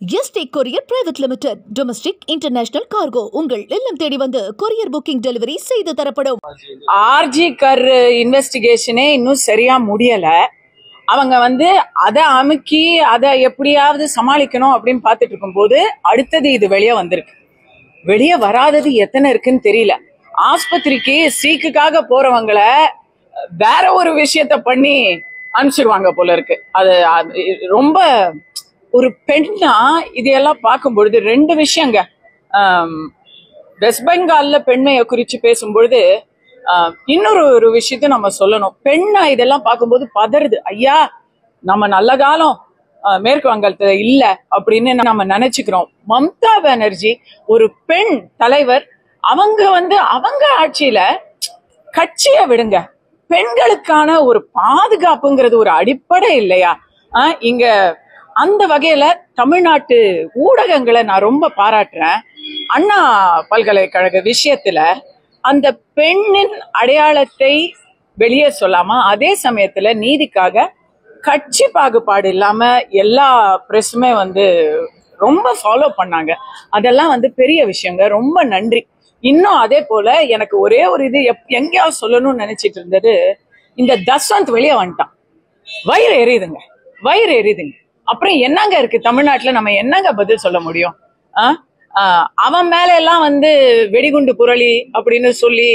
ST Courier Private Limited, Domestic International Cargo. உங்கள் இல்லம் தேடி வந்து கொரியர் புக்கிங் டெலிவரி செய்து தரப்படும். ஆர்ஜி கர் இன்வெஸ்டிகேஷனே இன்னும் சரியா முடியல. அவங்க அதை அமுக்கி அதை எப்படியாவது சமாளிக்கணும் அப்படின்னு பார்த்துட்டு இருக்கும்போது அடுத்தது இது வெளியே வந்திருக்கு. வெளியே வராதது எத்தனை இருக்குன்னு தெரியல. ஆஸ்பத்திரிக்கு சீக்குக்காக போறவங்கள வேற ஒரு விஷயத்த பண்ணி அனுப்பிச்சிருவாங்க போல இருக்கு. அது ரொம்ப ஒரு பெண்ணா இதையெல்லாம் பார்க்கும் பொழுது ரெண்டு விஷயங்க. வெஸ்ட் பெங்கால்ல பெண்மையை குறிச்சு பேசும்பொழுது இன்னொரு விஷயத்த நம்ம சொல்லணும். பெண்ணா இதெல்லாம் பார்க்கும்போது பதறுது. ஐயா, நம்ம நல்ல காலம் மேற்கு வங்கத்துல இல்ல அப்படின்னு நம்ம நினைச்சுக்கிறோம். மம்தா பானர்ஜி ஒரு பெண் தலைவர். அவங்க ஆட்சியில கட்சியை விடுங்க, பெண்களுக்கான ஒரு பாதுகாப்புங்கிறது ஒரு அடிப்படை இல்லையா? இங்க அந்த வகையில தமிழ்நாட்டு ஊடகங்களை நான் ரொம்ப பாராட்டுறேன். அண்ணா பல்கலைக்கழக விஷயத்துல அந்த பெண்ணின் அடையாளத்தை வெளியே சொல்லாம அதே சமயத்துல நீதிக்காக கட்சி பாகுபாடு இல்லாம எல்லா பிரஸுமே ரொம்ப ஃபாலோ பண்ணாங்க. அதெல்லாம் பெரிய விஷயங்க. ரொம்ப நன்றி. இன்னும் அதே போல எனக்கு ஒரே ஒரு இது எங்கேயாவது சொல்லணும்னு நினைச்சிட்டு இருந்தது, இந்த தஸ்வந்த் வெளியே வந்துட்டான். வயிறு எரியுதுங்க. அப்புறம் என்னங்க இருக்கு தமிழ்நாட்டுல? நம்ம என்னங்க பதில் சொல்ல முடியும்? அவன் மேல எல்லாம் வெடிகுண்டு புரளி அப்படின்னு சொல்லி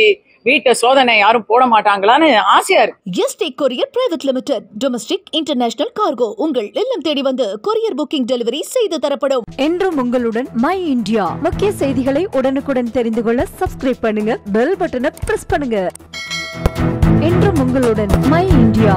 வீட்டை சோதனை யாரும் போட மாட்டாங்களான்னு ஆசையா இருக்கு. ST Courier Private Limited, Domestic International Cargo. உங்கள் இல்லம் தேடி வந்து கொரியர் புக்கிங் டெலிவரி செய்து தரப்படும். என்றும் உங்களுடன் மை இந்தியா. முக்கிய செய்திகளை உடனுக்குடன் தெரிந்து கொள்ள சப்ஸ்கிரைப் பண்ணுங்க, பெல் பட்டனை பிரஸ் பண்ணுங்க. என்றும் உங்களுடன் மை இந்தியா.